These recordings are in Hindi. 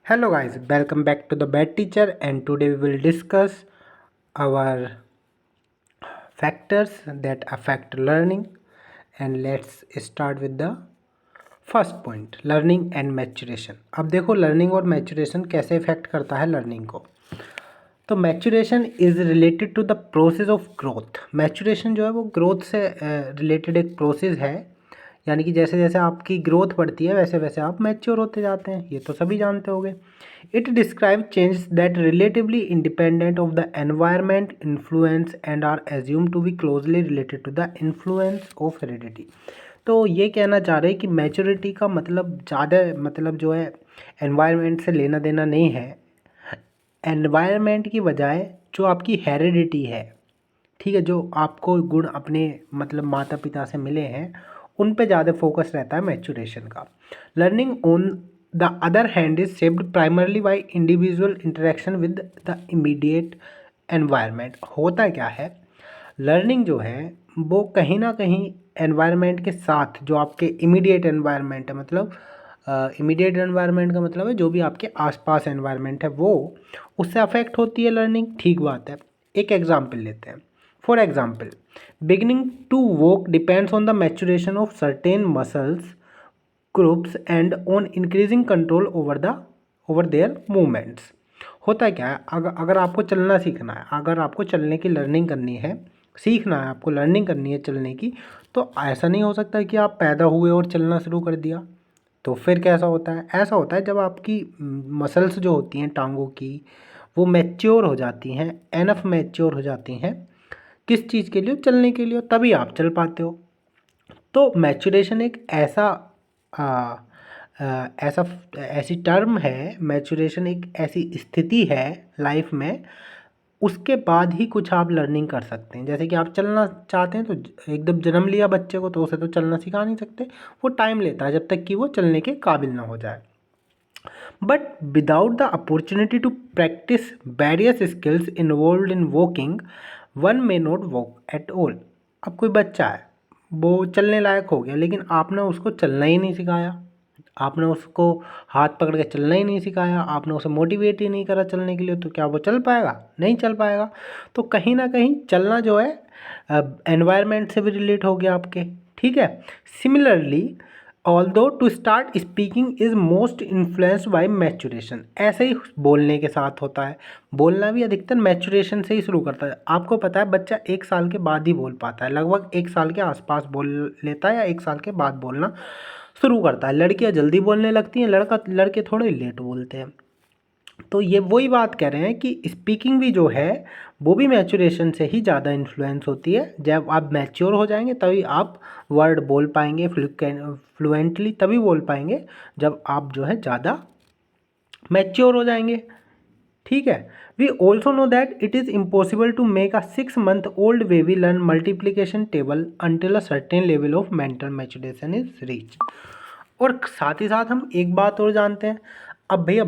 Hello guys, welcome back to the Bad Teacher, and today we will discuss our factors that affect learning. And let's start with the first point, learning and maturation. अब देखो लर्निंग और मैचुरेशन कैसे इफेक्ट करता है लर्निंग को। तो maturation is related to the process of growth. Maturation जो है वो ग्रोथ से रिलेटेड एक प्रोसेस है, यानी कि जैसे जैसे आपकी ग्रोथ बढ़ती है वैसे वैसे आप मैच्योर होते जाते हैं, ये तो सभी जानते होंगे। It describe changes that relatively independent of the environment influence and are assume to be closely related to the influence of heredity. तो ये कहना चाह रहे हैं कि मैच्योरिटी का मतलब ज़्यादा मतलब जो है एनवायरनमेंट से लेना देना नहीं है। एनवायरनमेंट की बजाय जो आपकी हेरिडिटी है, ठीक है, जो आपको गुण अपने मतलब माता पिता से मिले हैं उन पे ज़्यादा फोकस रहता है मैचुरेशन का। Learning on the other hand is shaped primarily by individual interaction with the immediate environment. होता क्या है, लर्निंग जो है वो कहीं ना कहीं एनवायरनमेंट के साथ, जो आपके इमीडिएट एनवायरनमेंट है, मतलब इमीडिएट एनवायरनमेंट का मतलब है जो भी आपके आसपास एनवायरनमेंट है वो, उससे अफेक्ट होती है लर्निंग। ठीक बात है, एक एग्जांपल लेते हैं। For example, beginning to walk depends on the maturation of certain muscles groups and on increasing control over their movements. होता क्या है, अगर आपको चलना सीखना है, अगर आपको चलने की लर्निंग करनी है, सीखना है आपको, लर्निंग करनी है चलने की, तो ऐसा नहीं हो सकता कि आप पैदा हुए और चलना शुरू कर दिया। तो फिर कैसा होता है, ऐसा होता है जब आपकी मसल्स जो होती हैं टांगों की वो मैच्योर हो जाती हैं, एनफ मैच्योर हो जाती हैं किस चीज़ के लिए, चलने के लिए, तभी आप चल पाते हो। तो मैचुरेशन एक आ, ऐसा ऐसी टर्म है, मैचुरेशन एक ऐसी स्थिति है लाइफ में, उसके बाद ही कुछ आप लर्निंग कर सकते हैं। जैसे कि आप चलना चाहते हैं तो एकदम जन्म लिया बच्चे को तो उसे तो चलना सिखा नहीं सकते, वो टाइम लेता है जब तक कि वो चलने के काबिल ना हो जाए। But without the opportunity to practice various skills involve in walking, one may not walk at all. अब कोई बच्चा है, वो चलने लायक हो गया, लेकिन आपने उसको चलना ही नहीं सिखाया, आपने उसको हाथ पकड़ के चलना ही नहीं सिखाया, आपने उसे मोटिवेट ही नहीं करा चलने के लिए, तो क्या वो चल पाएगा? नहीं चल पाएगा। तो कहीं ना कहीं चलना जो है एनवायरनमेंट से भी रिलेट हो गया आपके। ठीक है, similarly although to start speaking is most influenced by maturation. ऐसे ही बोलने के साथ होता है, बोलना भी अधिकतर मैचुरेशन से ही शुरू करता है। आपको पता है बच्चा 1 साल के बाद ही बोल पाता है, लगभग 1 साल के आसपास बोल लेता है या 1 साल के बाद बोलना शुरू करता है। लड़कियां जल्दी बोलने लगती हैं, लड़के थोड़े लेट बोलते हैं। तो ये वही बात कह रहे हैं कि स्पीकिंग भी जो है वो भी मैचुरेशन से ही ज़्यादा इन्फ्लुएंस होती है। जब आप मैच्योर हो जाएंगे तभी आप वर्ड बोल पाएंगे फ्लुएंटली, तभी बोल पाएंगे जब आप जो है ज़्यादा मैच्योर हो जाएंगे। ठीक है, we also know that it is impossible to make a 6 month old baby learn multiplication table until a certain level of mental maturation is reach. और साथ ही साथ हम एक बात और जानते हैं, अब भैया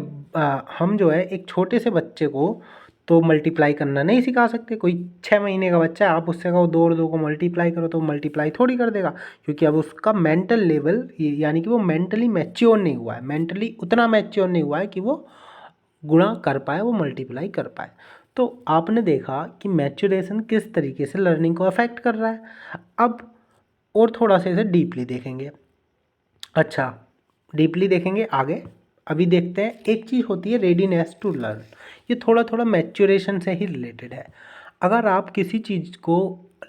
हम जो है एक छोटे से बच्चे को तो मल्टीप्लाई करना नहीं सिखा सकते। कोई 6 महीने का बच्चा है, आप उससे कहो 2 और 2 को मल्टीप्लाई करो तो मल्टीप्लाई थोड़ी कर देगा, क्योंकि अब उसका मेंटल लेवल यानी कि वो मेंटली मैच्योर नहीं हुआ है, मेंटली उतना मैच्योर नहीं हुआ है कि वो गुणा कर पाए, वो मल्टीप्लाई कर पाए। तो आपने देखा कि मैच्योरेशन किस तरीके से लर्निंग को अफेक्ट कर रहा है। अब और थोड़ा सा इसे डीपली देखेंगे। अच्छा, डीपली देखेंगे आगे। अभी देखते हैं, एक चीज़ होती है रेडीनेस टू लर्न, ये थोड़ा थोड़ा मैच्योरेशन से ही रिलेटेड है। अगर आप किसी चीज़ को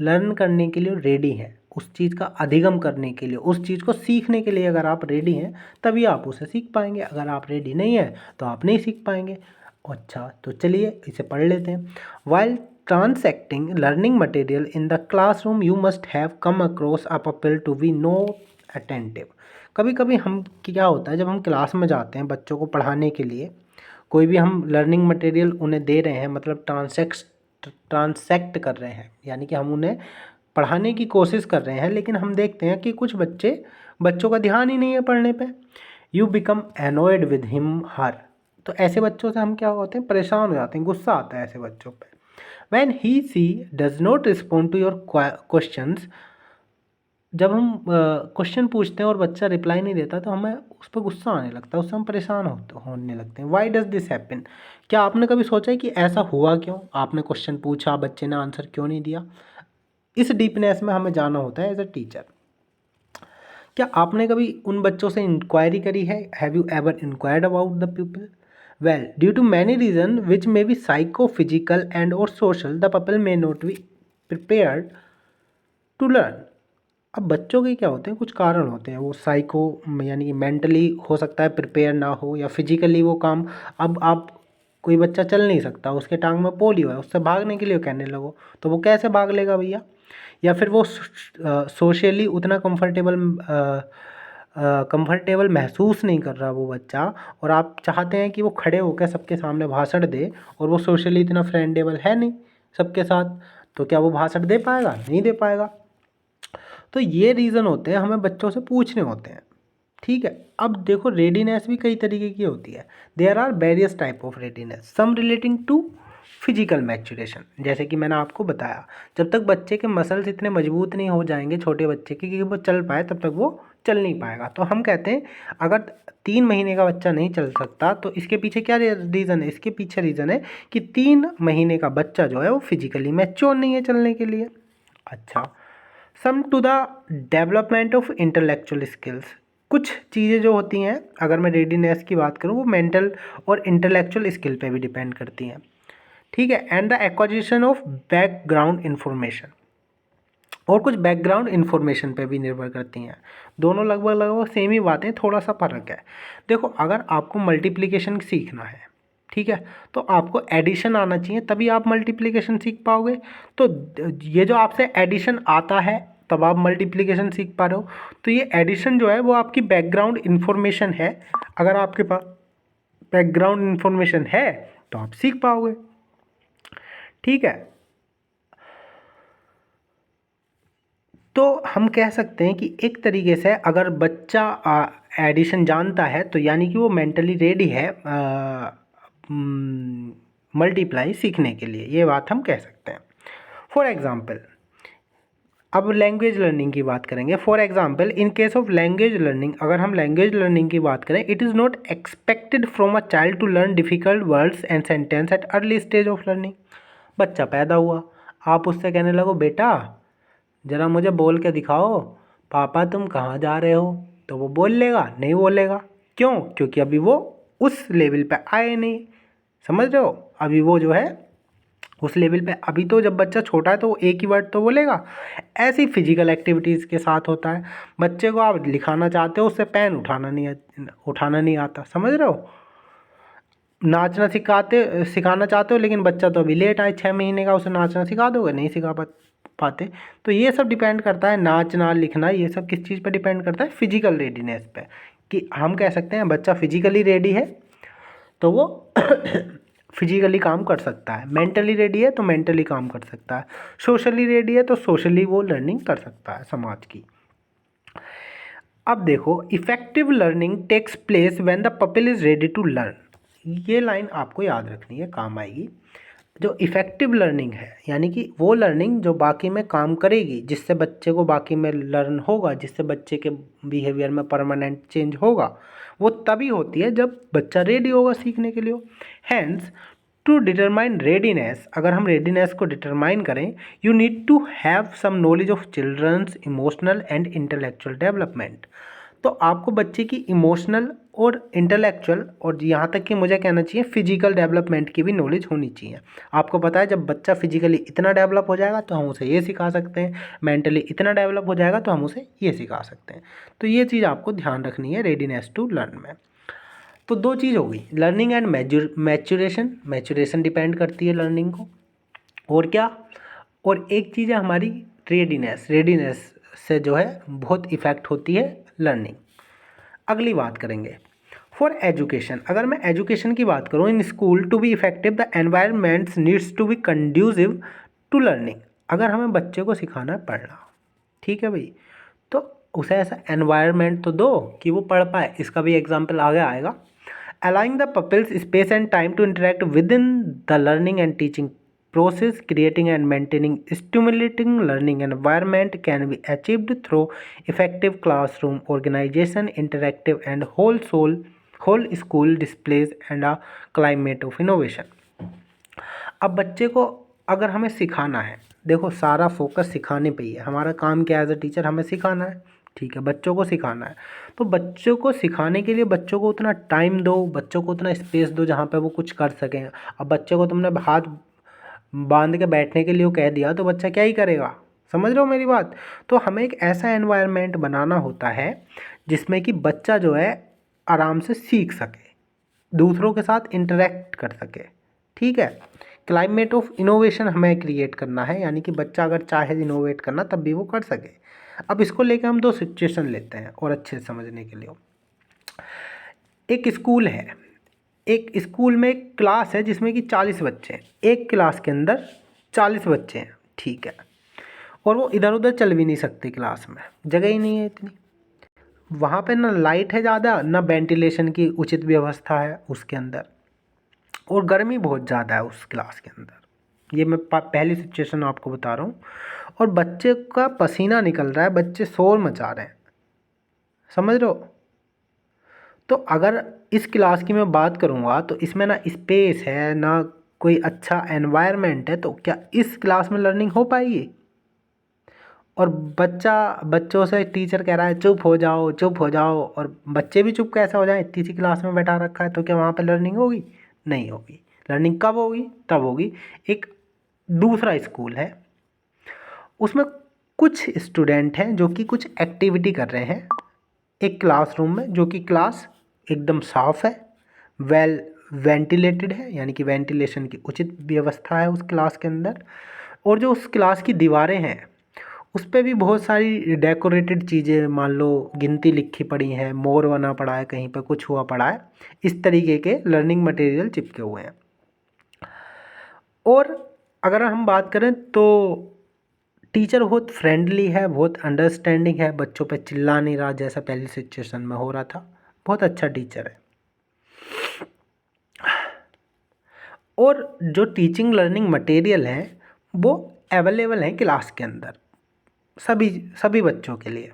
लर्न करने के लिए रेडी हैं, उस चीज़ का अधिगम करने के लिए, उस चीज़ को सीखने के लिए अगर आप रेडी हैं तभी आप उसे सीख पाएंगे। अगर आप रेडी नहीं हैं तो आप नहीं सीख पाएंगे। अच्छा, तो चलिए इसे पढ़ लेते हैं। While transacting learning material in the classroom you must have come across a pupil to be no attentive। कभी कभी हम क्या होता है, जब हम क्लास में जाते हैं बच्चों को पढ़ाने के लिए, कोई भी हम लर्निंग मटेरियल उन्हें दे रहे हैं, मतलब ट्रांसैक्ट कर रहे हैं, यानी कि हम उन्हें पढ़ाने की कोशिश कर रहे हैं, लेकिन हम देखते हैं कि कुछ बच्चों का ध्यान ही नहीं है पढ़ने पे। You become annoyed with him her. तो ऐसे बच्चों से हम क्या होते हैं, परेशान हो जाते हैं, गुस्सा आता है ऐसे बच्चों पे। When he she does not respond to your questions, जब हम क्वेश्चन पूछते हैं और बच्चा रिप्लाई नहीं देता तो हमें उस पर गुस्सा आने लगता है, उससे हम परेशान होने लगते हैं। Why does this happen? क्या आपने कभी सोचा है कि ऐसा हुआ क्यों? आपने क्वेश्चन पूछा, बच्चे ने आंसर क्यों नहीं दिया? इस डीपनेस में हमें जाना होता है एज अ टीचर। क्या आपने कभी उन बच्चों से इंक्वायरी करी है? Have you ever inquired about the people? Well, due to many reason which may be psycho physical and और social, the people may not be prepared to learn. अब बच्चों के क्या होते हैं, कुछ कारण होते हैं। वो साइको यानी कि मेंटली हो सकता है प्रिपेयर ना हो, या फिजिकली वो काम, अब आप कोई बच्चा चल नहीं सकता, उसके टांग में पोलियो है, उससे भागने के लिए कहने लगो तो वो कैसे भाग लेगा भैया? या फिर वो सोशली उतना कंफर्टेबल महसूस नहीं कर रहा वो बच्चा, और आप चाहते हैं कि वो खड़े होकर सबके सामने भाषण दे, और वो सोशली इतना फ्रेंडेबल है नहीं सबके साथ, तो क्या वो भाषण दे पाएगा? नहीं दे पाएगा। तो ये रीज़न होते हैं, हमें बच्चों से पूछने होते हैं। ठीक है, अब देखो रेडीनेस भी कई तरीके की होती है। There are various type of readiness, some relating to physical maturation. जैसे कि मैंने आपको बताया, जब तक बच्चे के मसल्स इतने मजबूत नहीं हो जाएंगे छोटे बच्चे के कि वो चल पाए, तब तक वो चल नहीं पाएगा। तो हम कहते हैं अगर 3 महीने का बच्चा नहीं चल सकता तो इसके पीछे क्या रीज़न है? इसके पीछे रीज़न है कि 3 महीने का बच्चा जो है वो फिजिकली मैच्योर नहीं है चलने के लिए। अच्छा, some to the development of intellectual skills. कुछ चीज़ें जो होती हैं, अगर मैं रेडीनेस की बात करूँ, वो मेंटल और इंटेलेक्चुअल स्किल पे भी डिपेंड करती हैं। ठीक है, and the acquisition of background information, और कुछ बैकग्राउंड इन्फॉर्मेशन पे भी निर्भर करती हैं। दोनों लगभग लगभग सेम ही बातें, थोड़ा सा फ़र्क है। देखो, अगर आपको मल्टीप्लिकेशन सीखना है, ठीक है, तो आपको एडिशन आना चाहिए, तभी आप मल्टीप्लिकेशन सीख पाओगे। तो ये जो आपसे एडिशन आता है तब आप मल्टीप्लिकेशन सीख पा रहे हो, तो ये एडिशन जो है वो आपकी बैकग्राउंड इन्फॉर्मेशन है। अगर आपके पास बैकग्राउंड इन्फॉर्मेशन है तो आप सीख पाओगे। ठीक है, तो हम कह सकते हैं कि एक तरीके से अगर बच्चा एडिशन जानता है तो यानी कि वो मेंटली रेडी है मल्टीप्लाई सीखने के लिए, ये बात हम कह सकते हैं। फॉर एग्ज़ाम्पल, अब लैंग्वेज लर्निंग की बात करेंगे। For example, in case of language learning, अगर हम लैंग्वेज लर्निंग की बात करें, it is not expected from a child to learn difficult words and sentence at early stage of learning. बच्चा पैदा हुआ, आप उससे कहने लगो बेटा ज़रा मुझे बोल के दिखाओ पापा तुम कहाँ जा रहे हो, तो वो बोल लेगा? नहीं बोलेगा। क्यों? क्योंकि अभी वो उस लेवल पे आए नहीं। समझ रहे हो? अभी वो जो है उस लेवल पे, अभी तो जब बच्चा छोटा है तो वो एक ही वर्ड तो बोलेगा। ऐसी फिजिकल एक्टिविटीज़ के साथ होता है। बच्चे को आप लिखाना चाहते हो, उससे पेन उठाना नहीं आता। समझ रहे हो? नाचना सिखाना चाहते हो, लेकिन बच्चा तो अभी लेट आए, 6 महीने का, उसे नाचना सिखा दोगे? नहीं सिखा पाते। तो ये सब डिपेंड करता है, नाचना लिखना ये सब किस चीज़ पे डिपेंड करता है? फिजिकल रेडीनेस पे। कि हम कह सकते हैं बच्चा फिजिकली रेडी है तो वो फिजिकली काम कर सकता है, मेंटली रेडी है तो मेंटली काम कर सकता है, सोशली रेडी है तो सोशली वो लर्निंग कर सकता है समाज की। अब देखो, effective learning takes place when the people is ready to learn. ये लाइन आपको याद रखनी है, काम आएगी। जो इफ़ेक्टिव लर्निंग है यानी कि वो लर्निंग जो बाकी में काम करेगी, जिससे बच्चे को बाकी में लर्न होगा, जिससे बच्चे के बिहेवियर में परमानेंट चेंज होगा, वो तभी होती है जब बच्चा रेडी होगा सीखने के लिए। हैंस, टू डिटरमाइन रेडीनेस, अगर हम रेडीनेस को डिटरमाइन करें, you need to have some knowledge of children's emotional and intellectual development. तो आपको बच्चे की इमोशनल और इंटेलेक्चुअल, और यहाँ तक कि मुझे कहना चाहिए फिजिकल डेवलपमेंट की भी नॉलेज होनी चाहिए। आपको पता है जब बच्चा फिजिकली इतना डेवलप हो जाएगा तो हम उसे ये सिखा सकते हैं, मेंटली इतना डेवलप हो जाएगा तो हम उसे ये सिखा सकते हैं। तो ये चीज़ आपको ध्यान रखनी है रेडीनेस टू लर्न में। तो दो चीज़ हो गई, learning and maturation. Maturation depend करती है लर्निंग को, और क्या? और एक चीज़ है हमारी रेडीनेस। रेडीनेस से जो है बहुत इफ़ेक्ट होती है लर्निंग। अगली बात करेंगे फॉर एजुकेशन। अगर मैं एजुकेशन की बात करूँ, in school to be effective the environments needs to be conducive to learning. अगर हमें बच्चे को सिखाना है पढ़ना, ठीक है भाई, तो उसे ऐसा एनवायरनमेंट तो दो कि वो पढ़ पाए। इसका भी एग्जाम्पल आगे आएगा। Allowing the peoples space and time to interact within the learning and teaching process, creating and maintaining stimulating learning environment can be achieved through effective classroom organization, interactive and whole school displays and a climate of innovation. अब बच्चे को अगर हमें सिखाना है, देखो सारा फोकस सिखाने पे ही है, हमारा काम क्या है एज अ टीचर, हमें सिखाना है, ठीक है, बच्चों को सिखाना है। तो बच्चों को सिखाने के लिए बच्चों को उतना टाइम दो, बच्चों को उतना स्पेस दो जहाँ पे वो कुछ कर सकें। अब बच्चे को तुमने हाथ बांध के बैठने के लिए वो कह दिया तो बच्चा क्या ही करेगा, समझ रहे हो मेरी बात। तो हमें एक ऐसा एनवायरनमेंट बनाना होता है जिसमें कि बच्चा जो है आराम से सीख सके, दूसरों के साथ इंटरेक्ट कर सके, ठीक है। क्लाइमेट ऑफ इनोवेशन हमें क्रिएट करना है, यानी कि बच्चा अगर चाहे इनोवेट करना तब भी वो कर सके। अब इसको लेकर हम दो सिचुएशन लेते हैं और अच्छे से समझने के लिए। एक स्कूल है, एक स्कूल में एक क्लास है जिसमें कि 40 बच्चे हैं, एक क्लास के अंदर 40 बच्चे हैं, ठीक है, और वो इधर उधर चल भी नहीं सकते, क्लास में जगह ही नहीं है इतनी, वहाँ पे ना लाइट है ज़्यादा, ना वेंटिलेशन की उचित व्यवस्था है उसके अंदर, और गर्मी बहुत ज़्यादा है उस क्लास के अंदर। ये मैं पहली सिचुएशन आपको बता रहा हूँ। और बच्चे का पसीना निकल रहा है, बच्चे शोर मचा रहे हैं, समझ रहे हो। तो अगर इस क्लास की मैं बात करूँगा तो इसमें ना स्पेस है ना कोई अच्छा एनवायरनमेंट है, तो क्या इस क्लास में लर्निंग हो पाएगी। और बच्चों से टीचर कह रहा है चुप हो जाओ चुप हो जाओ, और बच्चे भी चुप कैसे हो जाएं, इतनी सी क्लास में बैठा रखा है, तो क्या वहाँ पे लर्निंग होगी, नहीं होगी। लर्निंग कब होगी, तब होगी एक दूसरा स्कूल है, उसमें कुछ स्टूडेंट हैं जो कि कुछ एक्टिविटी कर रहे हैं एक क्लासरूम में, जो कि क्लास एकदम साफ़ है, वेल वेंटिलेटेड है, यानी कि वेंटिलेशन की उचित व्यवस्था है उस क्लास के अंदर। और जो उस क्लास की दीवारें हैं उस पर भी बहुत सारी डेकोरेटेड चीज़ें, मान लो गिनती लिखी पड़ी हैं, मोर बना पड़ा है, कहीं पर कुछ हुआ पड़ा है, इस तरीके के लर्निंग मटेरियल चिपके हुए हैं। और अगर हम बात करें तो टीचर बहुत फ्रेंडली है, बहुत अंडरस्टैंडिंग है, बच्चों पे चिल्ला नहीं रहा जैसा पहली सिचुएशन में हो रहा था, बहुत अच्छा टीचर है। और जो टीचिंग लर्निंग मटेरियल हैं वो अवेलेबल हैं क्लास के अंदर सभी बच्चों के लिए।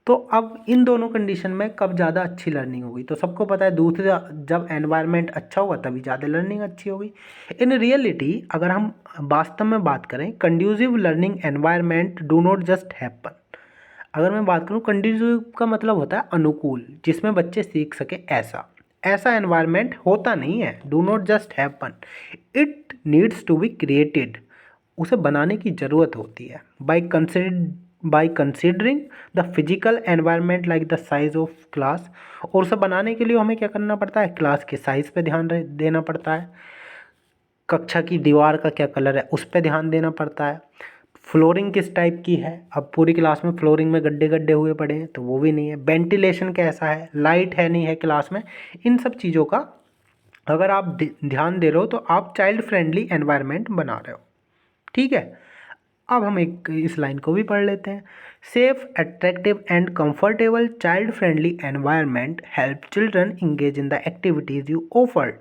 तो अब इन दोनों कंडीशन में कब ज़्यादा अच्छी लर्निंग होगी, तो सबको पता है दूसरा, जब एनवायरनमेंट अच्छा होगा तभी ज़्यादा लर्निंग अच्छी होगी। इन रियलिटी अगर हम वास्तव में बात करें, conducive learning environment do not just happen. अगर मैं बात करूँ, कंड्यूसिव का मतलब होता है अनुकूल, जिसमें बच्चे सीख सके, ऐसा एनवायरनमेंट होता नहीं है। Do not just happen, it needs to be created, उसे बनाने की ज़रूरत होती है। By considering the physical environment like the size of class, और उसे बनाने के लिए हमें क्या करना पड़ता है, क्लास के साइज़ पे ध्यान देना पड़ता है, कक्षा की दीवार का क्या कलर है उस पर ध्यान देना पड़ता है, फ्लोरिंग किस टाइप की है, अब पूरी क्लास में फ्लोरिंग में गड्ढे गड्ढे हुए पड़े हैं तो वो भी नहीं है, वेंटिलेशन कैसा है, लाइट है नहीं है क्लास में, इन सब चीज़ों का अगर आप ध्यान दे रहे हो तो आप चाइल्ड फ्रेंडली एनवायरनमेंट बना रहे हो, ठीक है। अब हम एक इस लाइन को भी पढ़ लेते हैं। Safe, attractive and comfortable child friendly environment help children engage in the activities you offered.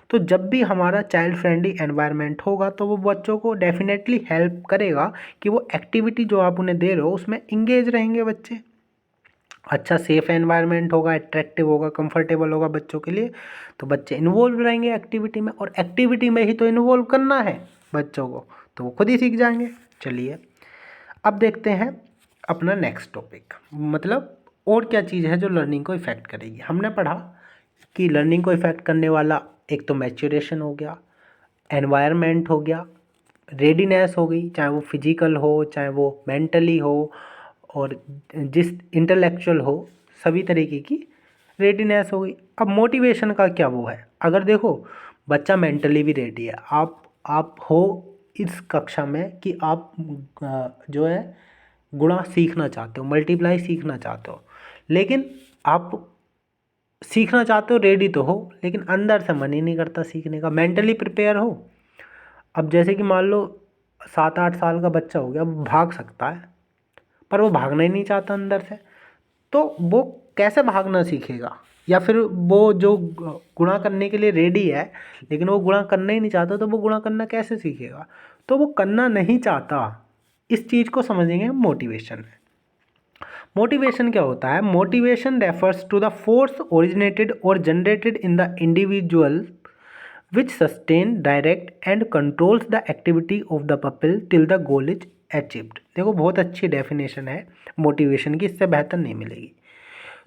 तो जब भी हमारा चाइल्ड फ्रेंडली एनवायरनमेंट होगा तो वो बच्चों को डेफिनेटली हेल्प करेगा कि वो एक्टिविटी जो आप उन्हें दे रहे हो उसमें इंगेज रहेंगे बच्चे। अच्छा सेफ एनवायरनमेंट होगा, अट्रैक्टिव होगा, कंफर्टेबल होगा बच्चों के लिए, तो बच्चे इन्वॉल्व रहेंगे एक्टिविटी में, और एक्टिविटी में ही तो इन्वॉल्व करना है बच्चों को, तो वो खुद ही सीख जाएंगे। चलिए अब देखते हैं अपना नेक्स्ट टॉपिक, मतलब और क्या चीज़ है जो लर्निंग को इफ़ेक्ट करेगी। हमने पढ़ा कि लर्निंग को इफ़ेक्ट करने वाला एक तो मैच्योरेशन हो गया, एनवायरनमेंट हो गया, रेडीनेस हो गई, चाहे वो फिजिकल हो चाहे वो मेंटली हो, और जिस इंटेलेक्चुअल हो, सभी तरीके की रेडीनेस हो गई। अब मोटिवेशन का क्या वो है, अगर देखो बच्चा मेंटली भी रेडी है, आप हो इस कक्षा में कि आप जो है गुणा सीखना चाहते हो, मल्टीप्लाई सीखना चाहते हो, लेकिन आप सीखना चाहते हो, रेडी तो हो, लेकिन अंदर से मन ही नहीं करता सीखने का, मेंटली प्रिपेयर हो। अब जैसे कि मान लो 7-8 साल का बच्चा हो गया, वो भाग सकता है पर वो भागना ही नहीं चाहता अंदर से, तो वो कैसे भागना सीखेगा, या फिर वो जो गुणा करने के लिए रेडी है लेकिन वो गुणा करना ही नहीं चाहता, तो वो गुणा करना कैसे सीखेगा? तो वो करना नहीं चाहता, इस चीज़ को समझेंगे हम मोटिवेशन में। मोटिवेशन क्या होता है? Motivation refers to the force originated और generated in the individual which sustain, direct and controls the activity of the pupil till the goal is achieved। देखो बहुत अच्छी डेफिनेशन है मोटिवेशन की, इससे बेहतर नहीं मिलेगी।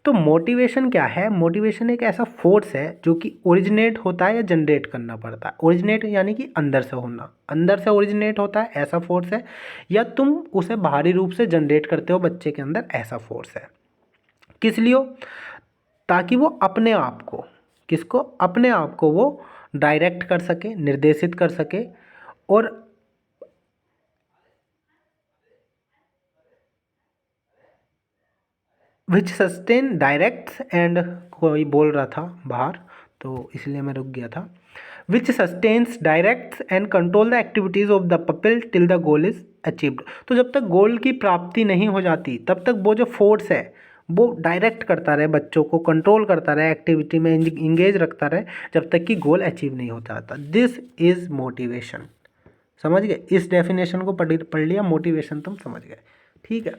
तो मोटिवेशन क्या है? मोटिवेशन एक ऐसा फोर्स है जो कि ओरिजिनेट होता है या जनरेट करना पड़ता है। ओरिजिनेट यानी कि अंदर से होना, अंदर से ओरिजिनेट होता है ऐसा फोर्स है, या तुम उसे बाहरी रूप से जनरेट करते हो बच्चे के अंदर, ऐसा फोर्स है। किस लिए? ताकि वो अपने आप को, किसको? अपने आप को वो डायरेक्ट कर सके, निर्देशित कर सके, और विच सस्टेन डायरेक्ट्स एंड, कोई बोल रहा था बाहर तो इसलिए मैं रुक गया था, विच sustains directs and control the activities of the pupil till the goal is achieved. तो जब तक गोल की प्राप्ति नहीं हो जाती तब तक वो जो फोर्स है वो डायरेक्ट करता रहे, बच्चों को कंट्रोल करता रहे, एक्टिविटी में इंगेज रखता रहे, जब तक कि गोल अचीव नहीं हो जाता। This is motivation. समझ गए? इस डेफिनेशन को पढ़ लिया, मोटिवेशन तुम समझ गए। ठीक है।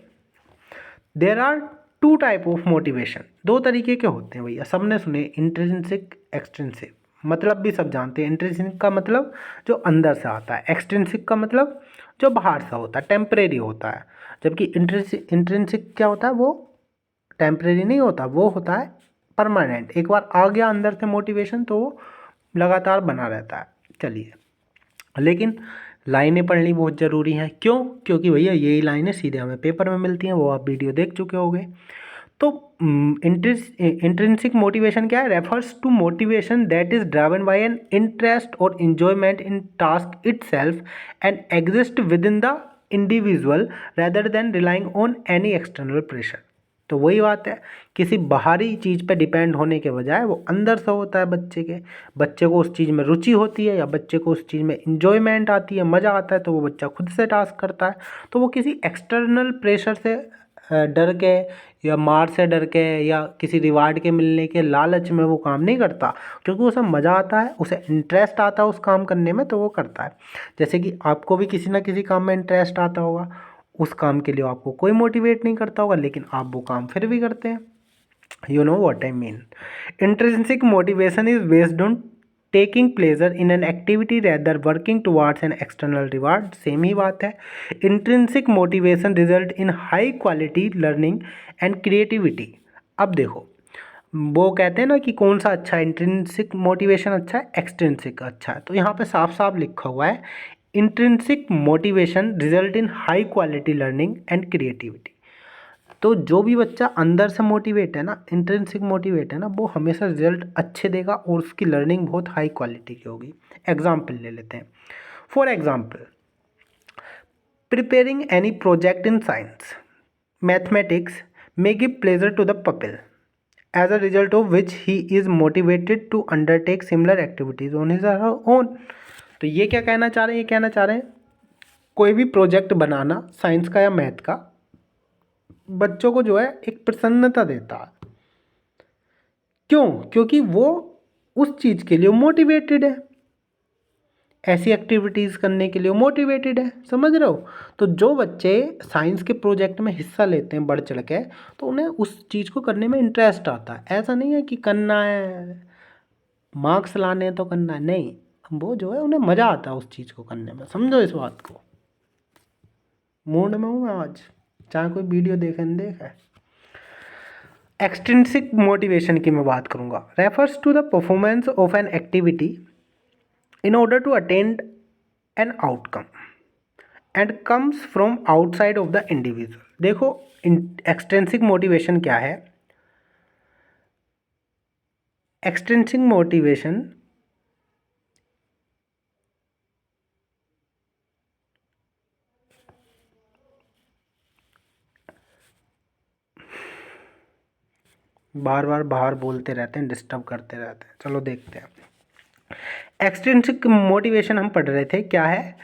There are two type of motivation, दो तरीके के होते हैं भैया, सबने सुने, इंट्रिंसिक, एक्सट्रिंसिक। मतलब भी सब जानते हैं। इंट्रिंसिक का मतलब जो अंदर से आता है, एक्सट्रिंसिक का मतलब जो बाहर से होता है, टेम्परेरी होता है। जबकि इंट्रिंसिक क्या होता है? वो टेम्परेरी नहीं होता, वो होता है परमानेंट। एक बार आ गया अंदर से मोटिवेशन तो वो लगातार बना रहता है। चलिए, लेकिन लाइनें पढ़नी बहुत ज़रूरी हैं। क्यों? क्योंकि भैया यही लाइनें सीधे हमें पेपर में मिलती हैं, वो आप वीडियो देख चुके होंगे। तो इंट्रिंसिक मोटिवेशन क्या है? Refers to motivation that is driven by an interest और enjoyment in task itself and exist within the individual rather than relying on any external pressure. तो वही बात है, किसी बाहरी चीज़ पे डिपेंड होने के बजाय वो अंदर से होता है बच्चे को उस चीज़ में रुचि होती है या बच्चे को उस चीज़ में इंजॉयमेंट आती है, मज़ा आता है, तो वो बच्चा खुद से टास्क करता है। तो वो किसी एक्सटर्नल प्रेशर से डर के या मार से डर के या किसी रिवार्ड के मिलने के लालच में वो काम नहीं करता, क्योंकि उसे मज़ा आता है, उसे इंटरेस्ट आता है उस काम करने में, तो वो करता है। जैसे कि आपको भी किसी ना किसी काम में इंटरेस्ट आता होगा, उस काम के लिए आपको कोई मोटिवेट नहीं करता होगा, लेकिन आप वो काम फिर भी करते हैं। You know what I mean. Intrinsic motivation is based on taking pleasure in an activity rather working towards an external reward. Same ही बात है। Intrinsic motivation result in high quality learning and creativity. अब देखो, वो कहते हैं ना कि कौन सा अच्छा है, इंट्रिंसिक मोटिवेशन अच्छा है, एक्सट्रिंसिक अच्छा है। तो यहाँ पे साफ साफ लिखा हुआ है, intrinsic motivation result in high quality learning and creativity. तो जो भी बच्चा अंदर से मोटिवेट है ना, इंट्रिंसिक मोटिवेट है ना, वो हमेशा रिजल्ट अच्छे देगा और उसकी लर्निंग बहुत हाई क्वालिटी की होगी। एग्जाम्पल ले लेते हैं। For example, preparing any project in science, mathematics may give pleasure to the pupil, as a result of which he is motivated to undertake similar activities on his or her own। तो ये क्या कहना चाह रहे हैं? ये कहना चाह रहे हैं कोई भी प्रोजेक्ट बनाना साइंस का या मैथ का बच्चों को जो है एक प्रसन्नता देता है। क्यों? क्योंकि वो उस चीज़ के लिए मोटिवेटेड है, ऐसी एक्टिविटीज़ करने के लिए मोटिवेटेड है। समझ रहे हो? तो जो बच्चे साइंस के प्रोजेक्ट में हिस्सा लेते हैं बढ़ चढ़ के, तो उन्हें उस चीज़ को करने में इंटरेस्ट आता है। ऐसा नहीं है कि करना है, मार्क्स लाने हैं तो करना है, नहीं, वो जो है उन्हें मज़ा आता है उस चीज़ को करने में। समझो इस बात को। मूड में हूँ मैं आज, चाहे कोई वीडियो देखे न देखे। एक्सट्रिंसिक मोटिवेशन की मैं बात करूँगा। Refers to the performance of an activity in order to attain an outcome and comes from outside of the individual। देखो, एक्सट्रिंसिक मोटिवेशन क्या है? एक्सट्रिंसिक मोटिवेशन बार बार बाहर बोलते रहते हैं, डिस्टर्ब करते रहते हैं। चलो देखते हैं। एक्सट्रिंसिक मोटिवेशन हम पढ़ रहे थे, क्या है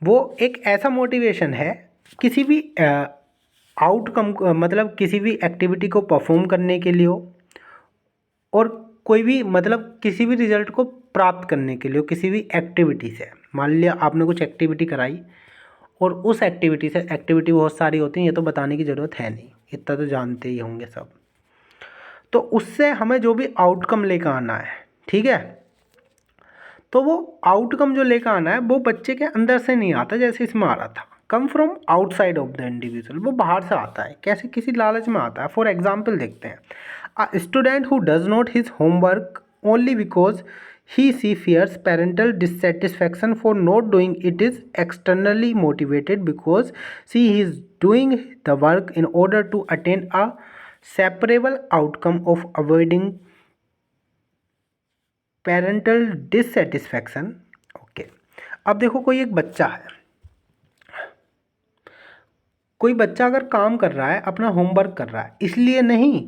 वो? एक ऐसा मोटिवेशन है किसी भी आउटकम, मतलब किसी भी एक्टिविटी को परफॉर्म करने के लिए हो, और कोई भी मतलब किसी भी रिजल्ट को प्राप्त करने के लिए किसी भी एक्टिविटी से, मान लिया आपने कुछ एक्टिविटी कराई और उस एक्टिविटी से, एक्टिविटी बहुत सारी होती हैं, ये तो बताने की ज़रूरत है नहीं, इतना तो जानते ही होंगे सब। तो उससे हमें जो भी आउटकम लेकर आना है, ठीक है, तो वो आउटकम जो लेकर आना है वो बच्चे के अंदर से नहीं आता, जैसे इसमें आ रहा था, come from outside of the individual, वो बाहर से आता है। कैसे? किसी लालच में आता है। फॉर एग्जाम्पल देखते हैं, a student who does not his homework only because he she fears parental dissatisfaction for not doing it is externally motivated because she is doing the work in order to attain a separable outcome of avoiding parental dissatisfaction। Okay, अब देखो कोई एक बच्चा है, कोई बच्चा अगर काम कर रहा है, अपना होमवर्क कर रहा है, इसलिए नहीं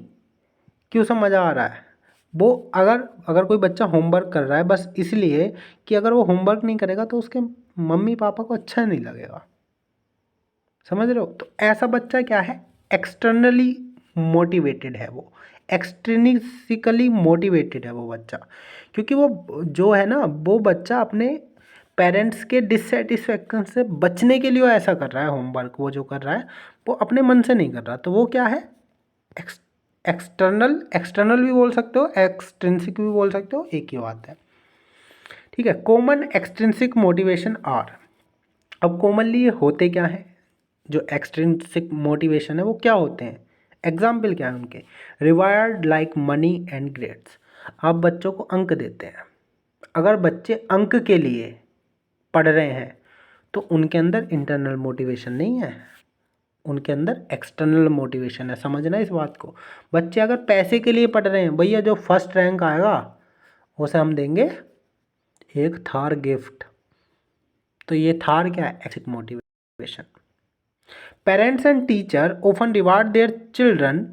कि उसे मज़ा आ रहा है, वो अगर कोई बच्चा होमवर्क कर रहा है बस इसलिए कि अगर वो होमवर्क नहीं करेगा तो उसके मम्मी पापा को अच्छा नहीं लगेगा, समझ रहे हो? तो ऐसा बच्चा क्या है? एक्सटर्नली मोटिवेटेड है, वो एक्सट्रिंसिकली मोटिवेटेड है वो बच्चा, क्योंकि वो जो है ना, वो बच्चा अपने पेरेंट्स के डिससेटिस्फेक्शन से बचने के लिए वो ऐसा कर रहा है। होमवर्क वो जो कर रहा है वो अपने मन से नहीं कर रहा, तो वो क्या है? एक्सटर्नल भी बोल सकते हो, एक्सट्रिंसिक भी बोल सकते हो, एक ही बात है, ठीक है। कॉमन एक्सट्रिंसिक मोटिवेशन आर, अब कॉमनली ये होते क्या हैं? जो एक्सट्रिंसिक मोटिवेशन है वो क्या होते हैं? एग्जाम्पल क्या है उनके? Reward like money and grades, आप बच्चों को अंक देते हैं, अगर बच्चे अंक के लिए पढ़ रहे हैं तो उनके अंदर इंटरनल मोटिवेशन नहीं है, उनके अंदर एक्सटर्नल मोटिवेशन है। समझना इस बात को। बच्चे अगर पैसे के लिए पढ़ रहे हैं, भैया जो फर्स्ट रैंक आएगा उसे हम देंगे एक थार गिफ्ट, तो ये थार क्या है? एक्सिक motivation. Parents and teacher often reward their children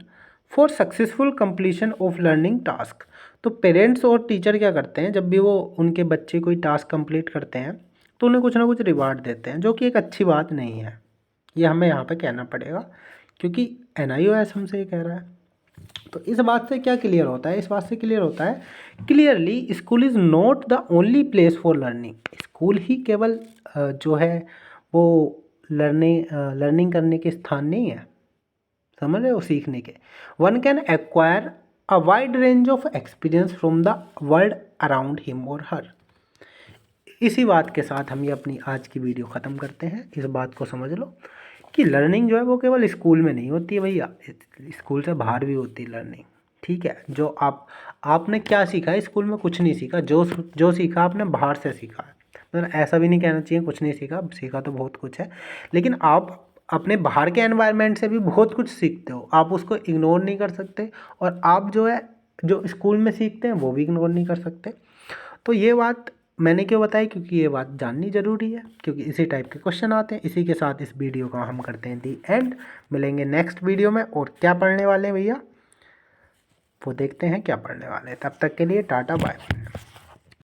for successful completion of learning task, तो पेरेंट्स और टीचर क्या करते हैं, जब भी वो उनके बच्चे कोई टास्क कंप्लीट करते हैं तो उन्हें कुछ ना कुछ रिवार्ड देते हैं, जो कि एक अच्छी बात नहीं है, ये हमें यहाँ पे कहना पड़ेगा, क्योंकि NIOS हमसे ये कह रहा है। तो इस बात से क्या क्लियर होता है? इस बात से क्लियर होता है clearly school is not the only place for learning, school ही केवल जो है वो लर्निंग करने के स्थान नहीं है, समझ रहे हो? सीखने के। One can acquire a wide range of experience from the world around him और हर। इसी बात के साथ हम ये अपनी आज की वीडियो ख़त्म करते हैं। इस बात को समझ लो कि लर्निंग जो है वो केवल स्कूल में नहीं होती है भैया, स्कूल से बाहर भी होती है लर्निंग, ठीक है। जो आपने क्या सीखा है स्कूल में? कुछ नहीं सीखा, जो सीखा आपने बाहर से सीखा है। मतलब ऐसा भी नहीं कहना चाहिए कुछ नहीं सीखा, सीखा तो बहुत कुछ है, लेकिन आप अपने बाहर के एनवायरनमेंट से भी बहुत कुछ सीखते हो, आप उसको इग्नोर नहीं कर सकते, और आप जो है जो स्कूल में सीखते हैं वो भी इग्नोर नहीं कर सकते। तो ये बात मैंने क्यों बताई? क्योंकि ये बात जाननी ज़रूरी है, क्योंकि इसी टाइप के क्वेश्चन आते हैं। इसी के साथ इस वीडियो का हम करते हैं दी एंड। मिलेंगे नेक्स्ट वीडियो में, और क्या पढ़ने वाले हैं भैया वो देखते हैं क्या पढ़ने वाले हैं। तब तक के लिए टाटा बाय।